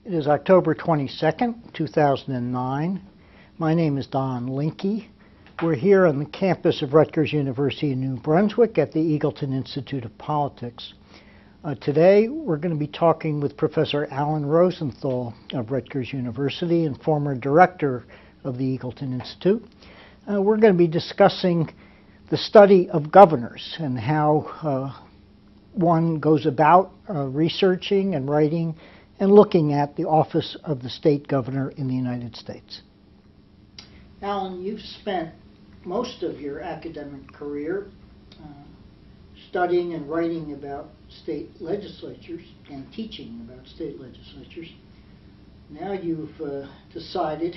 It is October 22nd, 2009. My name is Don Linky. We're here on the campus of Rutgers University in New Brunswick at the Eagleton Institute of Politics. Today we're going to be talking with Professor Alan Rosenthal of Rutgers University and former director of the Eagleton Institute. We're going to be discussing the study of governors and how one goes about researching and writing and looking at the office of the state governor in the United States. Alan, you've spent most of your academic career studying and writing about state legislatures and teaching about state legislatures. Now you've decided,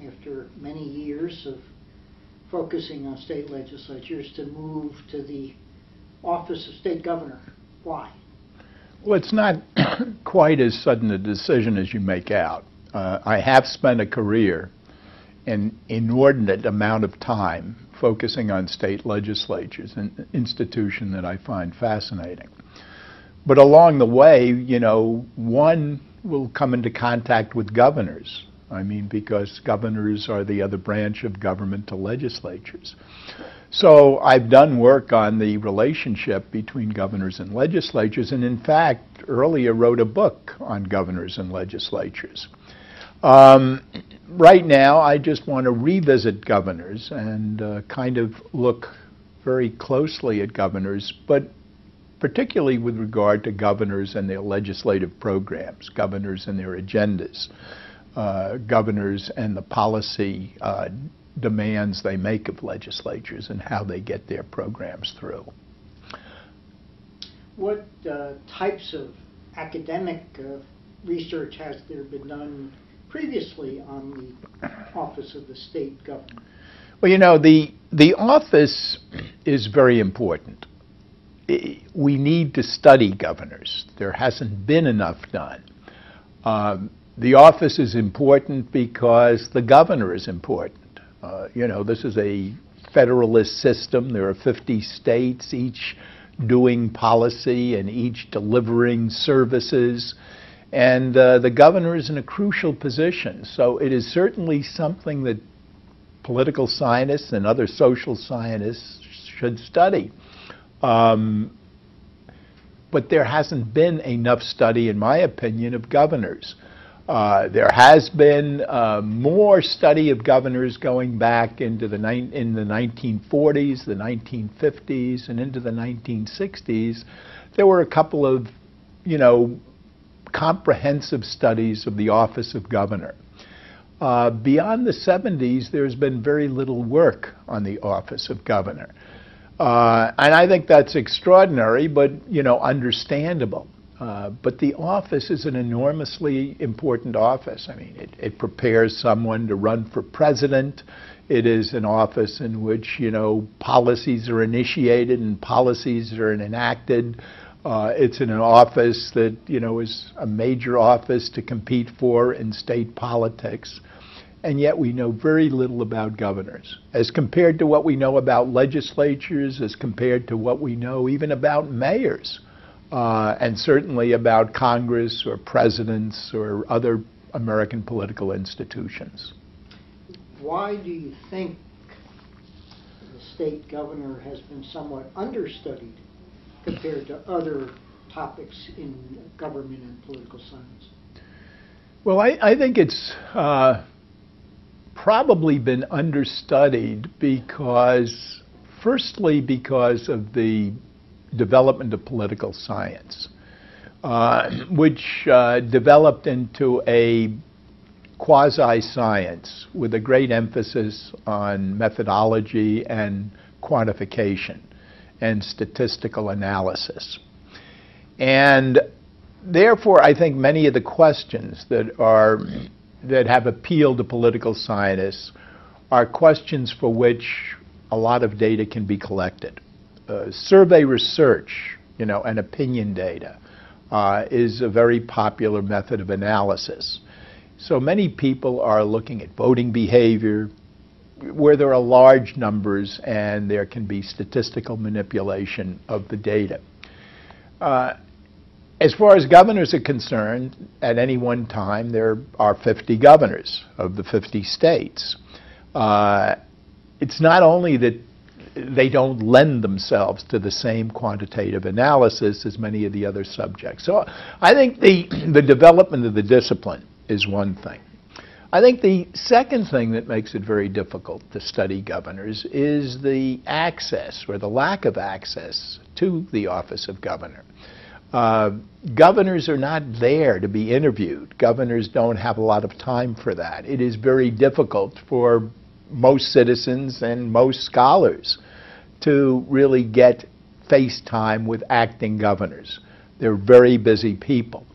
after many years of focusing on state legislatures, to move to the office of state governor. Why? Well, it's not quite as sudden a decision as you make out. I have spent a career, an inordinate amount of time, focusing on state legislatures, an institution that I find fascinating. But along the way, you know, one will come into contact with governors. I mean, because governors are the other branch of government to legislatures. So I've done work on the relationship between governors and legislatures, and in fact, earlier wrote a book on governors and legislatures. Right now, I just want to revisit governors and kind of look very closely at governors, but particularly with regard to governors and their legislative programs, governors and their agendas, governors and the policy demands they make of legislatures and how they get their programs through. What types of academic research has there been done previously on the office of the state governor? Well, you know, the office is very important. We need to study governors. There hasn't been enough done. The office is important because the governor is important. You know, this is a federalist system. There are 50 states, each doing policy and each delivering services. And the governor is in a crucial position. So it is certainly something that political scientists and other social scientists should study. But there hasn't been enough study, in my opinion, of governors. There has been more study of governors going back into in the 1940s, the 1950s, and into the 1960s. There were a couple of, you know, comprehensive studies of the office of governor. Beyond the 70s, there's been very little work on the office of governor. And I think that's extraordinary, but, you know, understandable. But the office is an enormously important office. I mean, it prepares someone to run for president. It is an office in which, you know, policies are initiated and policies are enacted. It's in an office that, you know, is a major office to compete for in state politics. And yet we know very little about governors, as compared to what we know about legislatures, as compared to what we know even about mayors. And certainly about Congress or presidents or other American political institutions. Why do you think the state governor has been somewhat understudied compared to other topics in government and political science? Well, I think it's probably been understudied because, firstly, because of the development of political science, which developed into a quasi-science with a great emphasis on methodology and quantification and statistical analysis. And therefore, I think many of the questions that have appealed to political scientists are questions for which a lot of data can be collected. Survey research and opinion data is a very popular method of analysis. So many people are looking at voting behavior, where there are large numbers and there can be statistical manipulation of the data. As far as governors are concerned, at any one time there are 50 governors of the 50 states. It's not only that they don't lend themselves to the same quantitative analysis as many of the other subjects. So I think the development of the discipline is one thing. I think the second thing that makes it very difficult to study governors is the access or the lack of access to the office of governor. Governors are not there to be interviewed. Governors don't have a lot of time for that. It is very difficult for most citizens and most scholars to really get face time with acting governors. They're very busy people.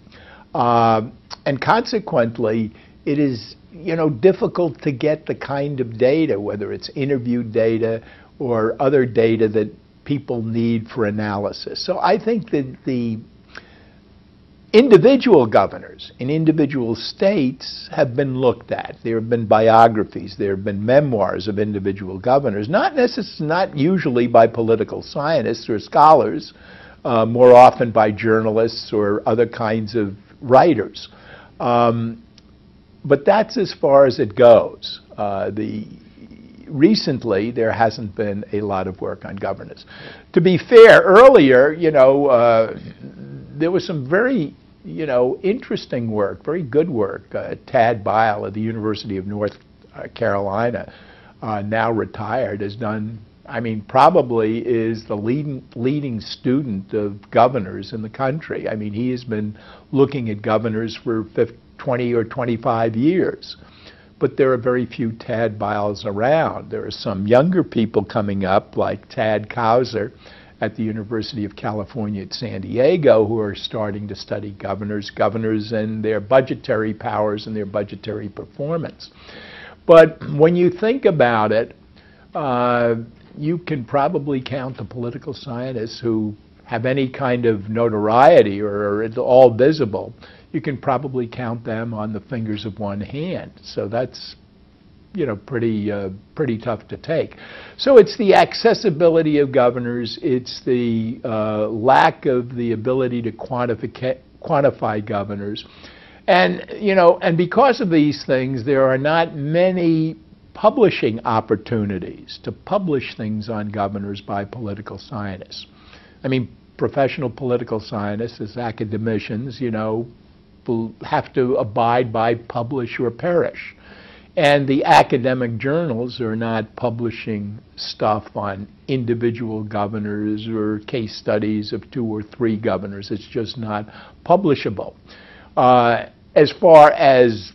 And consequently, it is difficult to get the kind of data, whether it's interviewed data or other data that people need for analysis. So I think that the individual governors in individual states have been looked at. There have been biographies, there have been memoirs of individual governors, not usually by political scientists or scholars, more often by journalists or other kinds of writers. But that's as far as it goes. Recently, there hasn't been a lot of work on governors. To be fair, earlier, there was some very, interesting work, very good work. Tad Bile at the University of North Carolina, now retired, has done, probably is the leading student of governors in the country. He has been looking at governors for 20 or 25 years. But there are very few Tad Biles around. There are some younger people coming up, like Tad Kauser at the University of California at San Diego, who are starting to study governors and their budgetary powers and their budgetary performance. But when you think about it, you can probably count the political scientists who have any kind of notoriety or are at all visible. You can probably count them on the fingers of one hand. So that's, pretty tough to take. So it's the accessibility of governors. It's the lack of the ability to quantify governors. And because of these things, there are not many publishing opportunities to publish things on governors by political scientists. Professional political scientists as academicians, will have to abide by publish or perish. And the academic journals are not publishing stuff on individual governors or case studies of 2 or 3 governors. It's just not publishable. As far as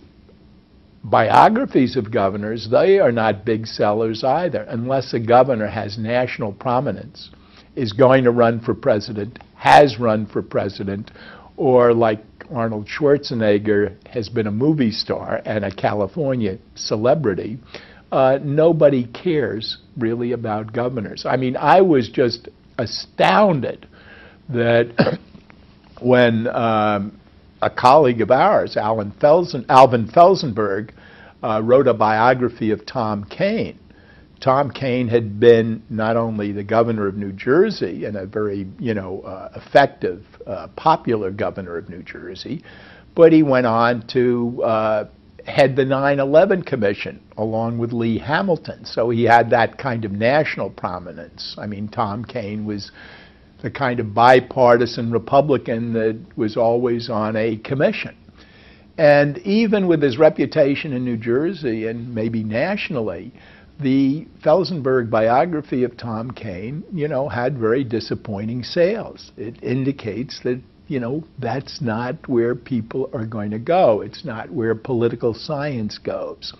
biographies of governors, they are not big sellers either, unless a governor has national prominence, is going to run for president, has run for president, or like Arnold Schwarzenegger has been a movie star and a California celebrity. Nobody cares really about governors. I was just astounded that when a colleague of ours, Alvin Felsenberg, wrote a biography of Tom Kean. Tom Kean had been not only the governor of New Jersey and a very, effective, popular governor of New Jersey, but he went on to head the 9/11 Commission along with Lee Hamilton. So he had that kind of national prominence. Tom Kean was the kind of bipartisan Republican that was always on a commission. And even with his reputation in New Jersey and maybe nationally, the Felsenberg biography of Tom Kean, had very disappointing sales. It indicates that, that's not where people are going to go. It's not where political science goes.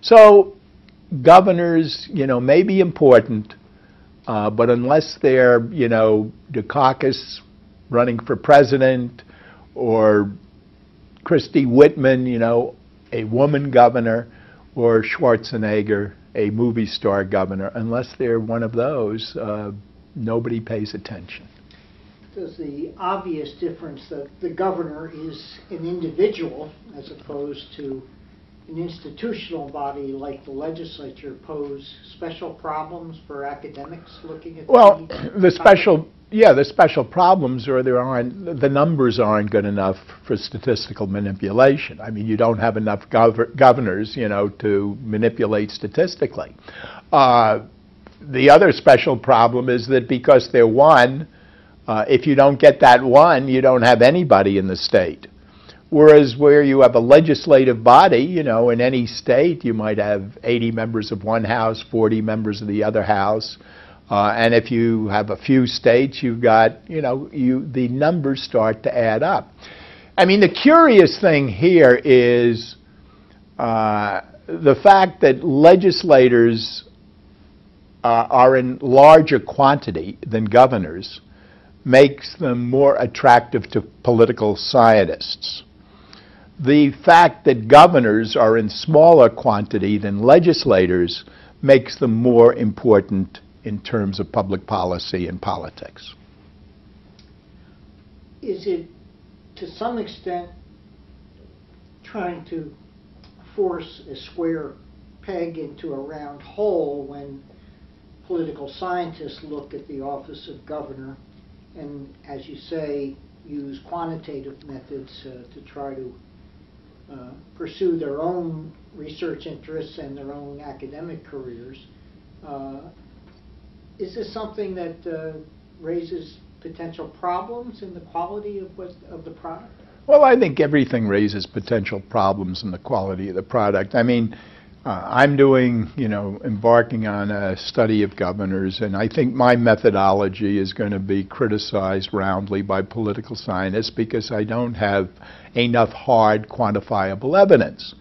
So governors, may be important, but unless they're, Dukakis running for president or Christie Whitman, a woman governor, or Schwarzenegger, a movie star governor, unless they're one of those, nobody pays attention. does the obvious difference that the governor is an individual as opposed to an institutional body like the legislature pose special problems for academics looking at Well, the the special problems are the numbers aren't good enough for statistical manipulation. I mean, you don't have enough governors, to manipulate statistically. The other special problem is that because they're one, if you don't get that one, you don't have anybody in the state. Whereas where you have a legislative body, in any state, you might have 80 members of one house, 40 members of the other house. And if you have a few states, you've got, the numbers start to add up. I mean, the curious thing here is the fact that legislators are in larger quantity than governors makes them more attractive to political scientists. The fact that governors are in smaller quantity than legislators makes them more important in terms of public policy and politics. Is it, to some extent, trying to force a square peg into a round hole when political scientists look at the office of governor and, as you say, use quantitative methods to try to pursue their own research interests and their own academic careers? Is this something that raises potential problems in the quality of the product? Well, I think everything raises potential problems in the quality of the product. I mean, I'm doing, embarking on a study of governors, and I think my methodology is going to be criticized roundly by political scientists because I don't have enough hard quantifiable evidence.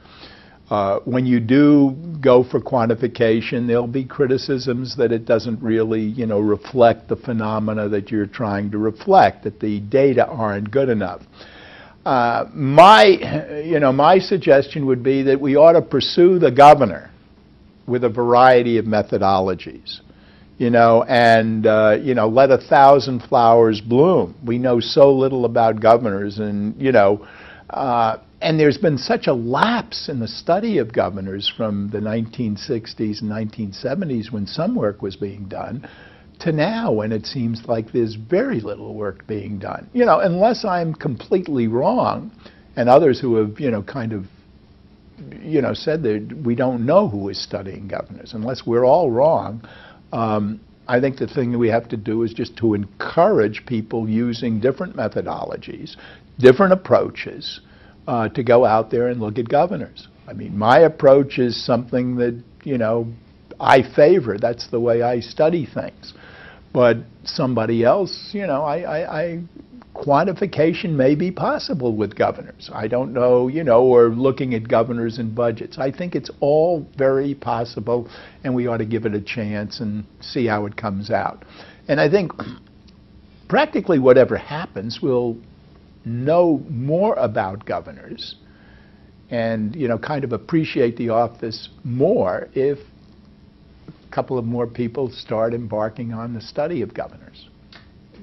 When you do go for quantification, there'll be criticisms that it doesn't really, reflect the phenomena that you're trying to reflect, that the data aren't good enough. My suggestion would be that we ought to pursue the governor with a variety of methodologies, and let 1,000 flowers bloom. We know so little about governors, and and there's been such a lapse in the study of governors from the 1960s and 1970s when some work was being done to now when it seems like there's very little work being done. Unless I'm completely wrong, and others who have, said that we don't know who is studying governors. Unless we're all wrong, I think the thing that we have to do is just to encourage people using different methodologies, different approaches, to go out there and look at governors. I mean, my approach is something that, I favor. That's the way I study things. But somebody else, quantification may be possible with governors. I don't know, or looking at governors and budgets. I think it's all very possible, and we ought to give it a chance and see how it comes out. And I think practically whatever happens, we'll know more about governors and, kind of appreciate the office more if a couple of more people start embarking on the study of governors.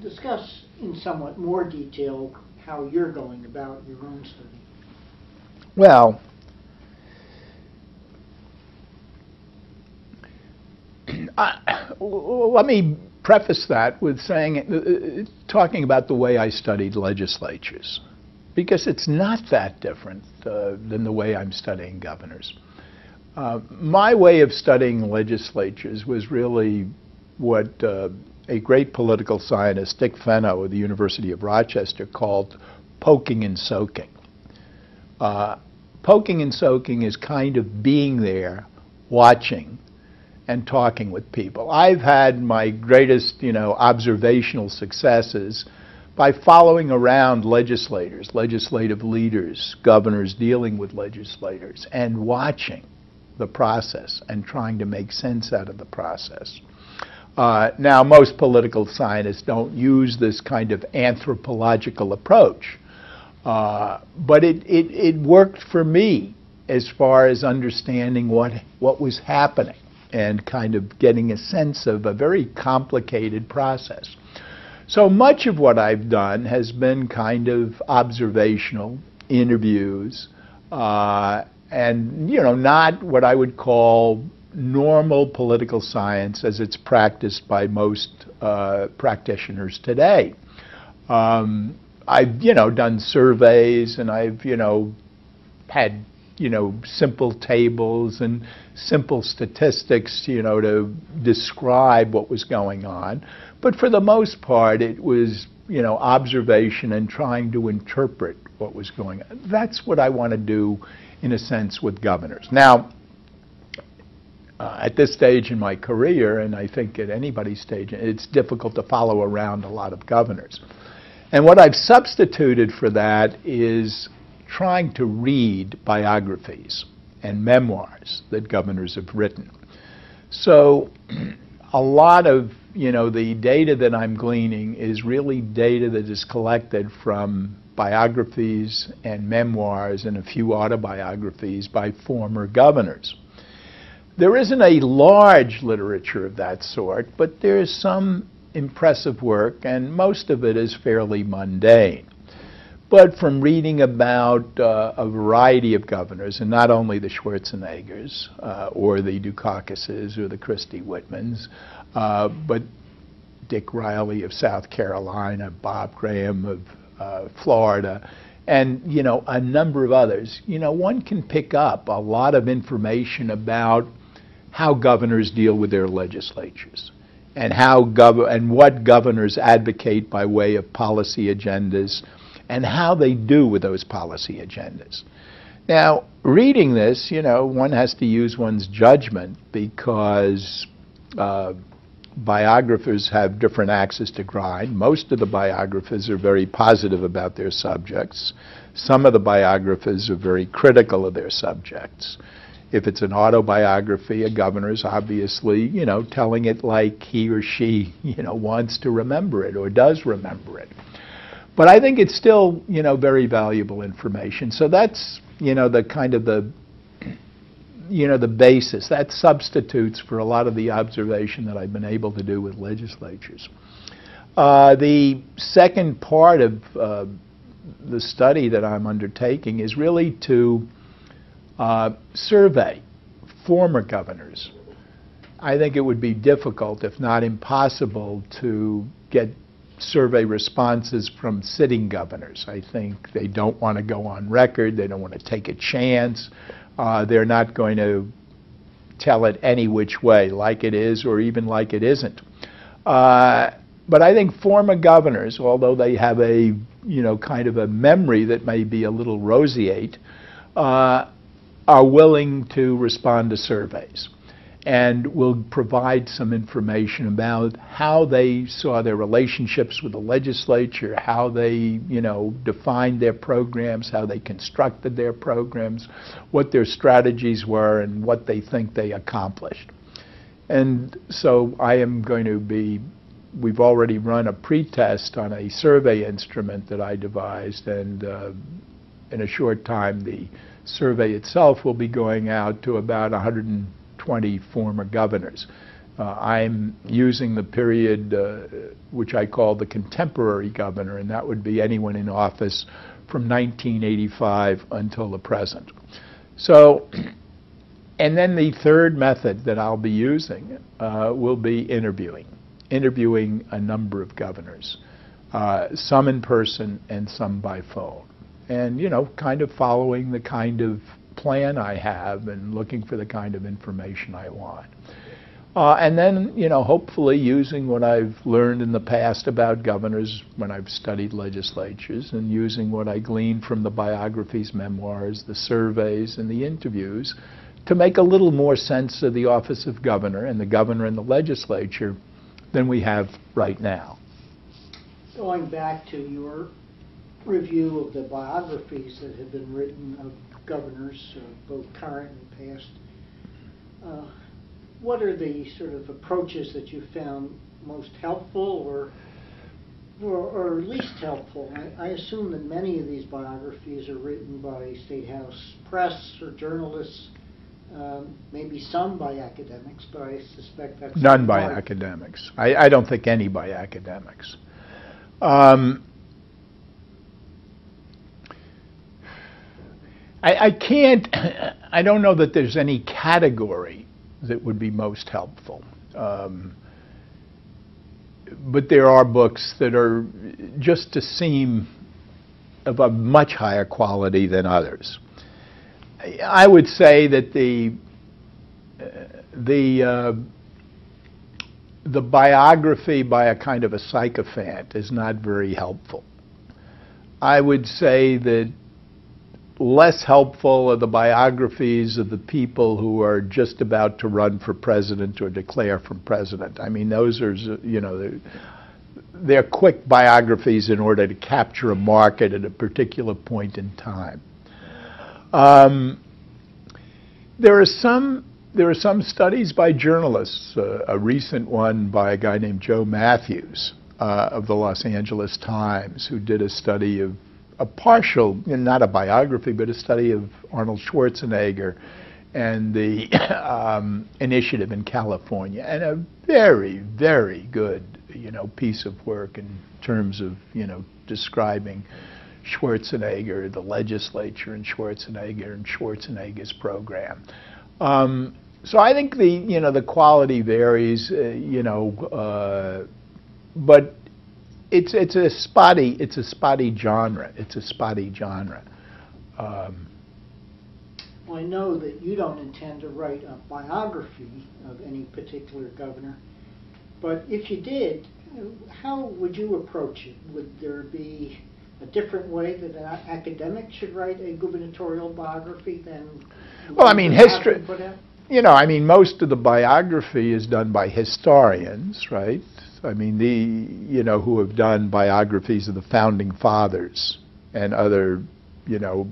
Discuss in somewhat more detail how you're going about your own study. Well, let me preface that with saying, talking about the way I studied legislatures, because it's not that different than the way I'm studying governors. My way of studying legislatures was really what a great political scientist, Dick Fenno of the University of Rochester, called poking and soaking. Poking and soaking is kind of being there, watching, and talking with people. I've had my greatest, observational successes by following around legislators, legislative leaders, governors dealing with legislators, and watching the process and trying to make sense out of the process. Now, most political scientists don't use this kind of anthropological approach, but it worked for me as far as understanding what was happening and kind of getting a sense of a very complicated process. So much of what I've done has been kind of observational interviews, and not what I would call normal political science as it's practiced by most practitioners today. I've done surveys, and I've had simple tables and simple statistics to describe what was going on. But for the most part, it was observation and trying to interpret what was going on. That's what I want to do, in a sense, with governors. Now, at this stage in my career, and I think at anybody's stage, it's difficult to follow around a lot of governors. And what I've substituted for that is trying to read biographies and memoirs that governors have written. So a lot of the data that I'm gleaning is really data that is collected from biographies and memoirs and a few autobiographies by former governors. There isn't a large literature of that sort, but there is some impressive work, and most of it is fairly mundane. But from reading about a variety of governors, and not only the Schwarzeneggers or the Dukakis's or the Christie Whitmans, but Dick Riley of South Carolina, Bob Graham of Florida, and a number of others, one can pick up a lot of information about how governors deal with their legislatures, and and what governors advocate by way of policy agendas, and how they do with those policy agendas. Now, reading this, one has to use one's judgment, because biographers have different axes to grind. Most of the biographers are very positive about their subjects. Some of the biographers are very critical of their subjects. If it's an autobiography, a governor is obviously, telling it like he or she, wants to remember it or does remember it. But I think it's still, very valuable information. So that's, the kind of the basis. That substitutes for a lot of the observation that I've been able to do with legislatures. The second part of the study that I'm undertaking is really to survey former governors. I think it would be difficult, if not impossible, to get survey responses from sitting governors. I think they don't want to go on record. They don't want to take a chance. They're not going to tell it any which way, like it is or even like it isn't. But I think former governors, although they have a kind of a memory that may be a little roseate, are willing to respond to surveys and will provide some information about how they saw their relationships with the legislature, how they, defined their programs, how they constructed their programs, what their strategies were, and what they think they accomplished. And so I am going to be, we've already run a pretest on a survey instrument that I devised, and in a short time the survey itself will be going out to about 120 former governors. I'm using the period which I call the contemporary governor, and that would be anyone in office from 1985 until the present. So, and then the third method that I'll be using will be interviewing a number of governors, some in person and some by phone. And, kind of following the kind of plan I have and looking for the kind of information I want. And then, hopefully using what I've learned in the past about governors when I've studied legislatures, and using what I gleaned from the biographies, memoirs, the surveys, and the interviews to make a little more sense of the office of governor and the legislature than we have right now. Going back to your review of the biographies that have been written of governors, both current and past, what are the sort of approaches that you found most helpful or least helpful? I assume that many of these biographies are written by State House press or journalists, maybe some by academics, but I suspect that's none by academics. I don't think any by academics. I can't, I don't know that there's any category that would be most helpful. But there are books that are just to seem of a much higher quality than others. I would say that the biography by a kind of a sycophant is not very helpful. I would say that less helpful are the biographies of the people who are just about to run for president or declare for president. I mean, those are, you know, they're quick biographies in order to capture a market at a particular point in time. There are some studies by journalists. A recent one by a guy named Joe Matthews of the Los Angeles Times, who did a study of a partial, not a biography, but a study of Arnold Schwarzenegger and the initiative in California, and a very, very good, you know, piece of work in terms of, you know, describing Schwarzenegger, the legislature, and Schwarzenegger's program. So I think the, you know, the quality varies, you know, but it's a spotty genre. It's a spotty genre. Well, I know that you don't intend to write a biography of any particular governor, but if you did, how would you approach it? Would there be a different way that an academic should write a gubernatorial biography than? Well, I mean, history. You know, I mean, most of the biography is done by historians, right? I mean, you know, who have done biographies of the founding fathers and other, you know,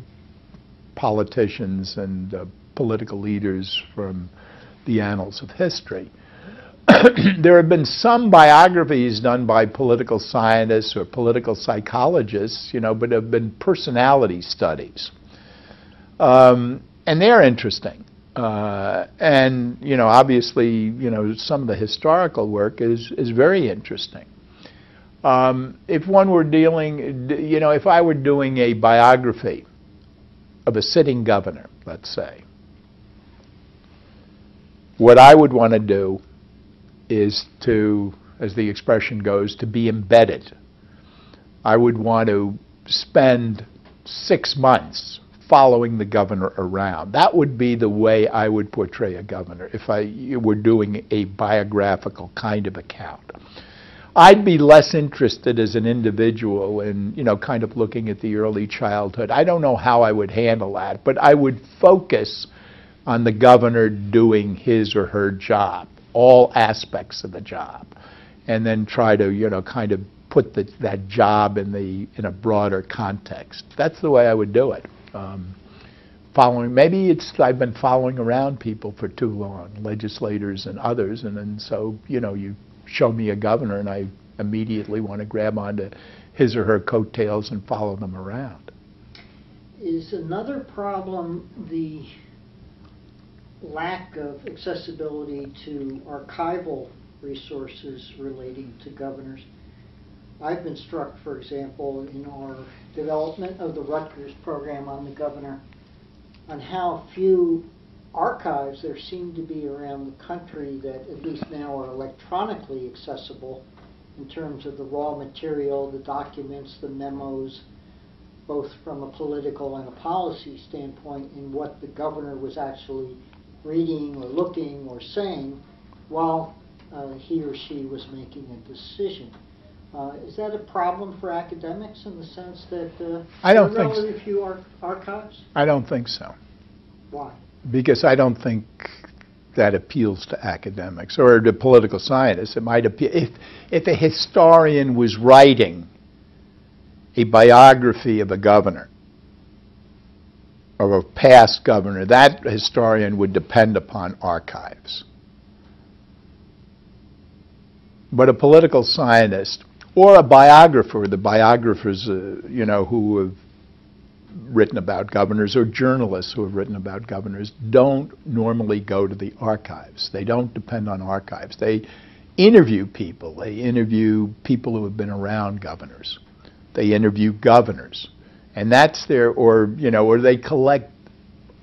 politicians and political leaders from the annals of history. There have been some biographies done by political scientists or political psychologists, you know, but have been personality studies. And they're interesting. And, you know, obviously, you know, some of the historical work is very interesting. If one were dealing, you know, if I were doing a biography of a sitting governor, let's say, what I would want to do is to, as the expression goes, to be embedded. I would want to spend 6 months following the governor around. That would be the way I would portray a governor if I were doing a biographical kind of account. I'd be less interested as an individual in, you know, kind of looking at the early childhood. I don't know how I would handle that, but I would focus on the governor doing his or her job, all aspects of the job, and then try to, you know, kind of put that job in a broader context. That's the way I would do it. Maybe I've been following around people for too long, legislators and others, and then so, you know, you show me a governor and I immediately want to grab onto his or her coattails and follow them around. Is another problem the lack of accessibility to archival resources relating to governors? I've been struck, for example, in our development of the Rutgers program on the governor, on how few archives there seem to be around the country that at least now are electronically accessible in terms of the raw material, the documents, the memos, both from a political and a policy standpoint, in what the governor was actually reading or looking or saying while he or she was making a decision. Is that a problem for academics in the sense that there are relatively few archives? I don't think so. Why? Because I don't think that appeals to academics or to political scientists. It might appeal if a historian was writing a biography of a governor or a past governor, that historian would depend upon archives. But a political scientist or a biographer, the biographers, you know, who have written about governors, or journalists who have written about governors, don't normally go to the archives. They don't depend on archives. They interview people. They interview people who have been around governors. They interview governors. And that's or they collect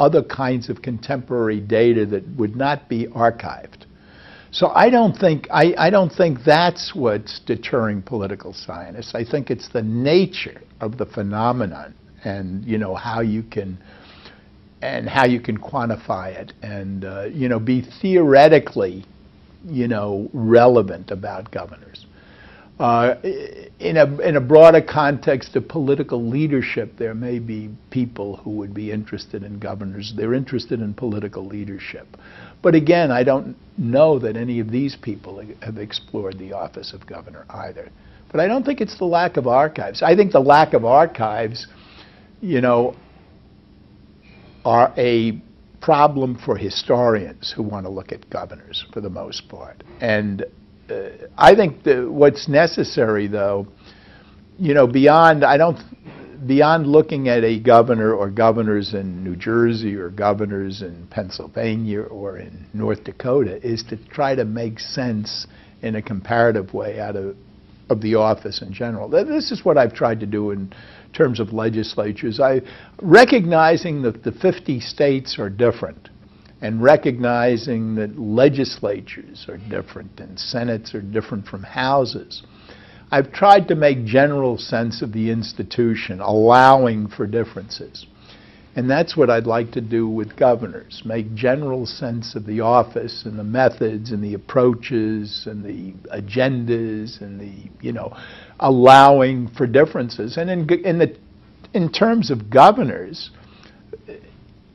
other kinds of contemporary data that would not be archived. So I don't think that's what's deterring political scientists. I think it's the nature of the phenomenon, and how you can quantify it, and be theoretically relevant about governors. In a broader context of political leadership, there may be people who would be interested in governors. They're interested in political leadership. But again, I don't know that any of these people have explored the office of governor either. But I don't think it's the lack of archives. I think the lack of archives, are a problem for historians who want to look at governors for the most part. And I think what's necessary, though, beyond looking at a governor or governors in New Jersey or governors in Pennsylvania or in North Dakota, is to try to make sense in a comparative way out of the office in general. This is what I've tried to do in terms of legislatures. Recognizing that the 50 states are different, and recognizing that legislatures are different and senates are different from houses, I've tried to make general sense of the institution, allowing for differences. And that's what I'd like to do with governors, make general sense of the office and the methods and the approaches and the agendas and the, allowing for differences. And in terms of governors,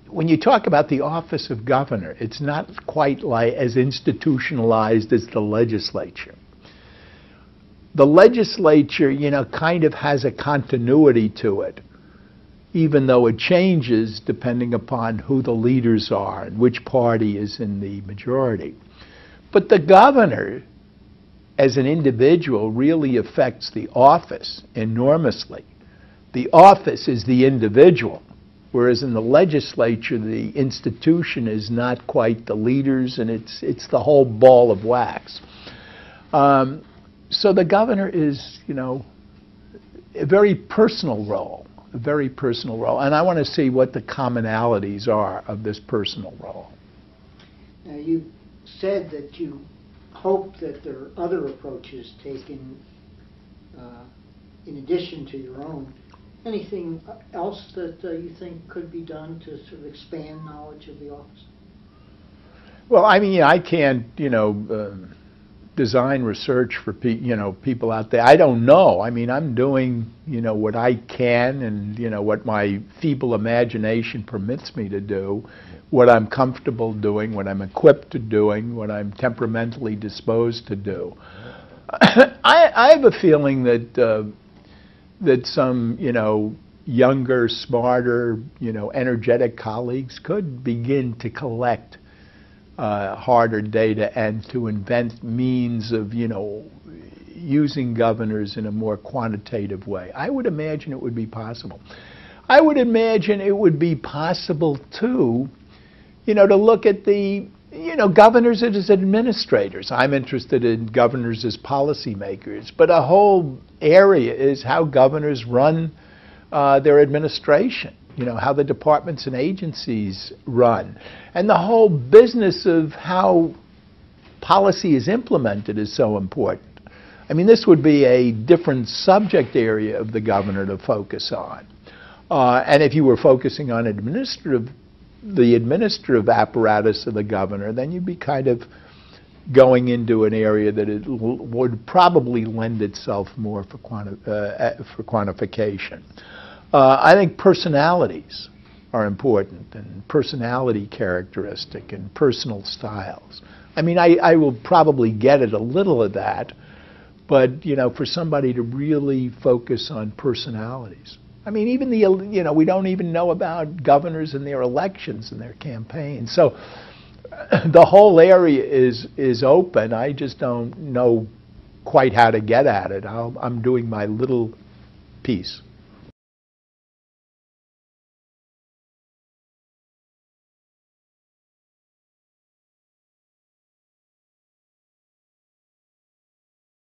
when you talk about the office of governor, it's not quite like as institutionalized as the legislature. The legislature, kind of has a continuity to it, even though it changes depending upon who the leaders are and which party is in the majority. But the governor, as an individual, really affects the office enormously. The office is the individual, whereas in the legislature, the institution is not quite the leaders, and it's the whole ball of wax. So the governor is, a very personal role, and I want to see what the commonalities are of this personal role. Now, you said that you hope that there are other approaches taken in addition to your own. Anything else that you think could be done to sort of expand knowledge of the office? Well, I can't, design research for people out there. I don't know. I'm doing what I can, and what my feeble imagination permits me to do, what I'm comfortable doing, what I'm equipped to doing, what I'm temperamentally disposed to do. I have a feeling that some younger, smarter, energetic colleagues could begin to collect harder data and to invent means of, using governors in a more quantitative way. I would imagine it would be possible. I would imagine it would be possible, too, to look at the, governors as administrators. I'm interested in governors as policymakers, but a whole area is how governors run their administration. How the departments and agencies run. And the whole business of how policy is implemented is so important. This would be a different subject area of the governor to focus on. And if you were focusing on the administrative apparatus of the governor, then you'd be kind of going into an area that it would probably lend itself more for quantification. I think personalities are important, and personality characteristic and personal styles. I will probably get at a little of that, but for somebody to really focus on personalities. Even we don't even know about governors and their elections and their campaigns. So the whole area is open. I just don't know quite how to get at it. I'm doing my little piece.